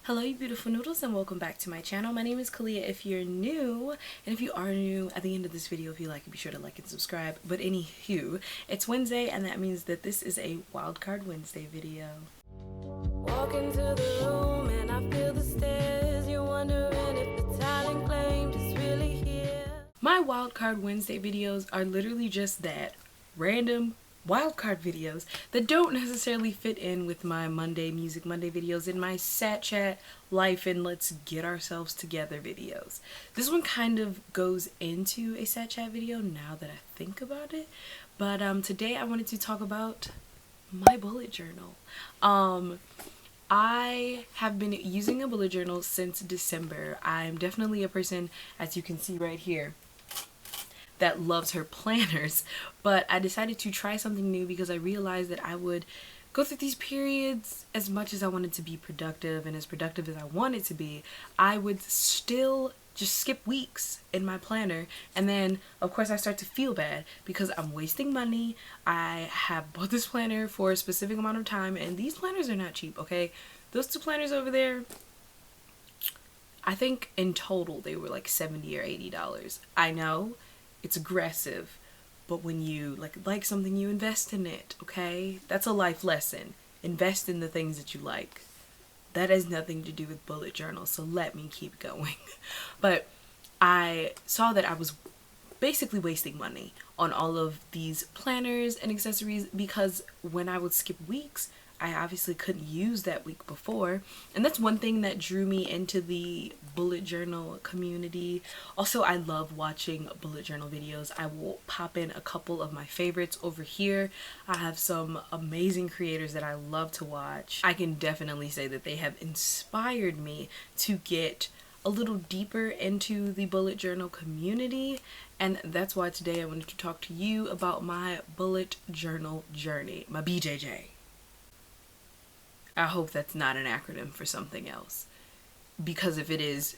Hello you beautiful noodles and welcome back to my channel. My name is Kalieha if you're new, and if you are new, at the end of this video, if you like it, be sure to like and subscribe. But anywho, it's Wednesday and that means that this is a Wildcard Wednesday video. Walk into the room and I feel the stairs. You're wondering if the talent claimed is really here. My Wildcard Wednesday videos are literally just that, random wildcard videos that don't necessarily fit in with my Music Monday videos and my Sat Chat life and let's get ourselves together videos. This one kind of goes into a Sat Chat video now that I think about it, but today I wanted to talk about my bullet journal. I have been using a bullet journal since December. I'm definitely a person, as you can see right here, that loves her planners, but I decided to try something new because I realized that I would go through these periods. As much as I wanted to be productive and as productive as I wanted to be, I would still just skip weeks in my planner, and then of course I start to feel bad because I'm wasting money. I have bought this planner for a specific amount of time and these planners are not cheap, okay? Those two planners over there, I think in total they were like $70 or $80. I know it's aggressive, but when you like something, you invest in it, okay? That's a life lesson. Invest in the things that you like. That has nothing to do with bullet journals, so let me keep going. But I saw that I was basically wasting money on all of these planners and accessories because when I would skip weeks, I obviously couldn't use that week before. And that's one thing that drew me into the bullet journal community. Also, I love watching bullet journal videos. I will pop in a couple of my favorites over here. I have some amazing creators that I love to watch. I can definitely say that they have inspired me to get a little deeper into the bullet journal community, and that's why today I wanted to talk to you about my bullet journal journey, my BJJ. I hope that's not an acronym for something else, because if it is,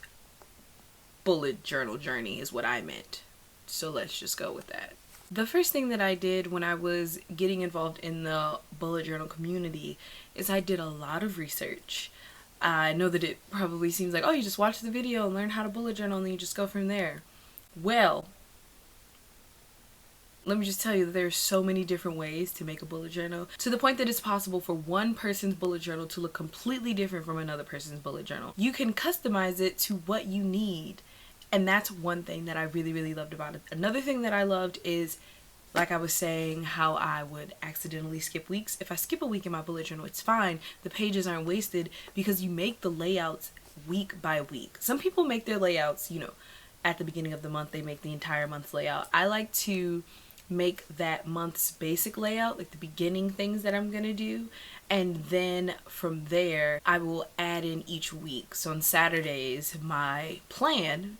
bullet journal journey is what I meant. So let's just go with that. The first thing that I did when I was getting involved in the bullet journal community is I did a lot of research. I know that it probably seems like, oh, you just watch the video and learn how to bullet journal and then you just go from there. Well, let me just tell you that there's so many different ways to make a bullet journal, to the point that it's possible for one person's bullet journal to look completely different from another person's bullet journal. You can customize it to what you need, and that's one thing that I really loved about it. Another thing that I loved is, like I was saying, how I would accidentally skip weeks. If I skip a week in my bullet journal, it's fine. The pages aren't wasted because you make the layouts week by week. Some people make their layouts, you know, at the beginning of the month, they make the entire month's layout. I like to make that month's basic layout, like the beginning things that I'm gonna do, and then from there I will add in each week. So on Saturdays, my plan,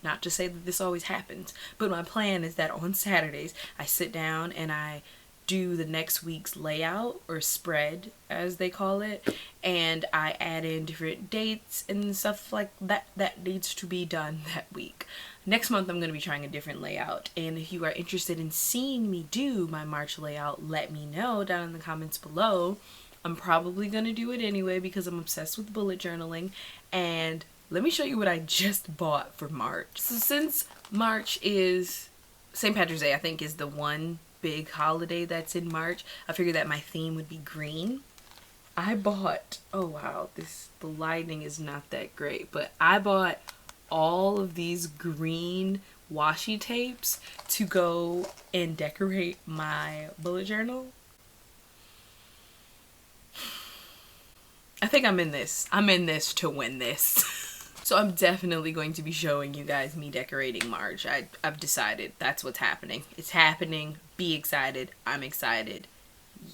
not to say that this always happens, but my plan is that on Saturdays I sit down and I do the next week's layout, or spread as they call it, and I add in different dates and stuff like that that needs to be done that week. Next month I'm going to be trying a different layout, and if you are interested in seeing me do my March layout, let me know down in the comments below. I'm probably going to do it anyway because I'm obsessed with bullet journaling, and let me show you what I just bought for March. So since March is St. Patrick's Day, I think is the one big holiday that's in March, I figured that my theme would be green. I bought, oh wow, the lighting is not that great, but I bought all of these green washi tapes to go and decorate my bullet journal. I think I'm in this to win this. So I'm definitely going to be showing you guys me decorating March. I've decided that's what's happening. It's happening. Be excited. I'm excited.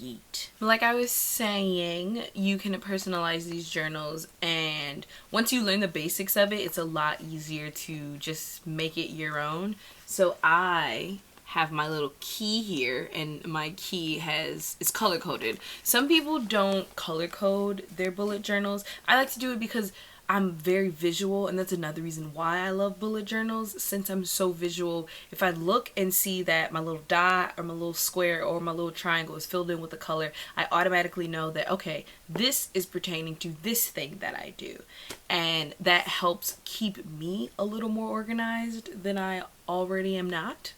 Yeet. Like I was saying, you can personalize these journals, and once you learn the basics of it, it's a lot easier to just make it your own. So I have my little key here, and my key is color coded. Some people don't color code their bullet journals. I like to do it because I'm very visual, and that's another reason why I love bullet journals. Since I'm so visual, if I look and see that my little dot or my little square or my little triangle is filled in with a color, I automatically know that, okay, this is pertaining to this thing that I do. And that helps keep me a little more organized than I already am not.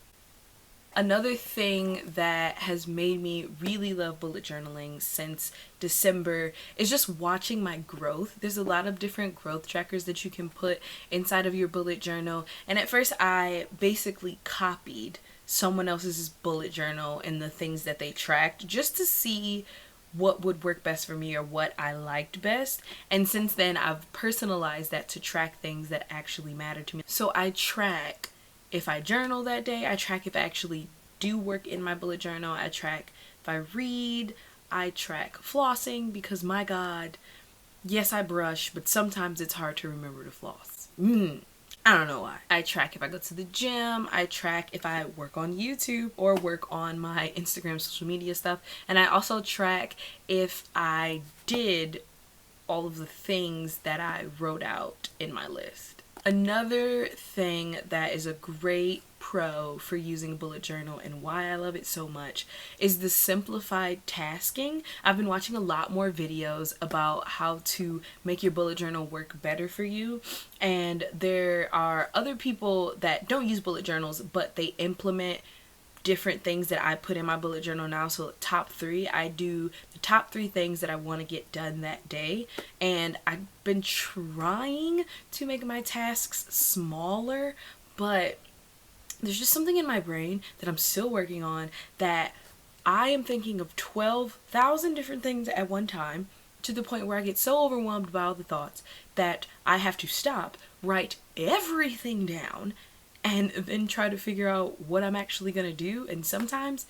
Another thing that has made me really love bullet journaling since December is just watching my growth. There's a lot of different growth trackers that you can put inside of your bullet journal. And at first I basically copied someone else's bullet journal and the things that they tracked just to see what would work best for me or what I liked best. And since then I've personalized that to track things that actually matter to me. So I track if I journal that day, I track if I actually do work in my bullet journal, I track if I read, I track flossing, because my God, yes, I brush, but sometimes it's hard to remember to floss. I don't know why. I track if I go to the gym, I track if I work on YouTube or work on my Instagram social media stuff, and I also track if I did all of the things that I wrote out in my list. Another thing that is a great pro for using a bullet journal and why I love it so much is the simplified tasking. I've been watching a lot more videos about how to make your bullet journal work better for you, and there are other people that don't use bullet journals but they implement different things that I put in my bullet journal now. So top 3, I do the top 3 things that I want to get done that day, and I've been trying to make my tasks smaller, but there's just something in my brain that I'm still working on, that I am thinking of 12,000 different things at one time, to the point where I get so overwhelmed by all the thoughts that I have to stop, write everything down, and then try to figure out what I'm actually gonna do. And sometimes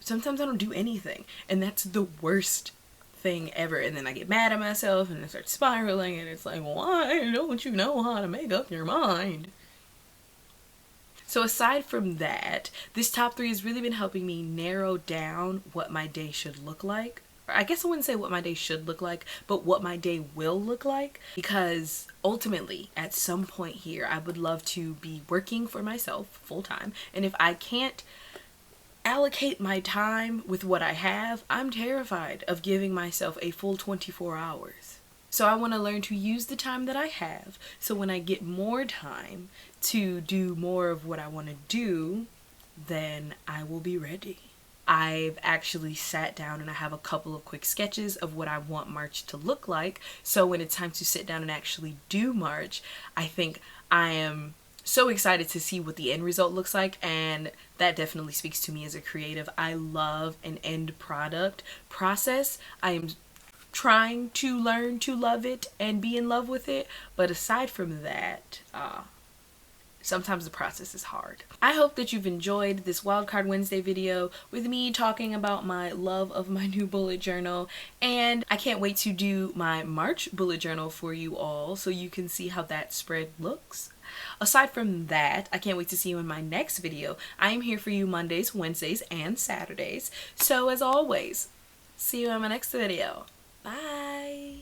I don't do anything, and that's the worst thing ever. And then I get mad at myself and I start spiraling, and it's like, why don't you know how to make up your mind? So aside from that, this top 3 has really been helping me narrow down what my day should look like. I guess I wouldn't say what my day should look like, but what my day will look like, because ultimately at some point here I would love to be working for myself full time, and if I can't allocate my time with what I have, I'm terrified of giving myself a full 24 hours. So I want to learn to use the time that I have, so when I get more time to do more of what I want to do, then I will be ready. I've actually sat down and I have a couple of quick sketches of what I want March to look like. So when it's time to sit down and actually do March, I think I am so excited to see what the end result looks like, and that definitely speaks to me as a creative. I love an end product process. I am trying to learn to love it and be in love with it, but aside from that, sometimes the process is hard. I hope that you've enjoyed this Wildcard Wednesday video with me talking about my love of my new bullet journal, and I can't wait to do my March bullet journal for you all so you can see how that spread looks. Aside from that, I can't wait to see you in my next video. I am here for you Mondays, Wednesdays, and Saturdays. So as always, see you in my next video. Bye!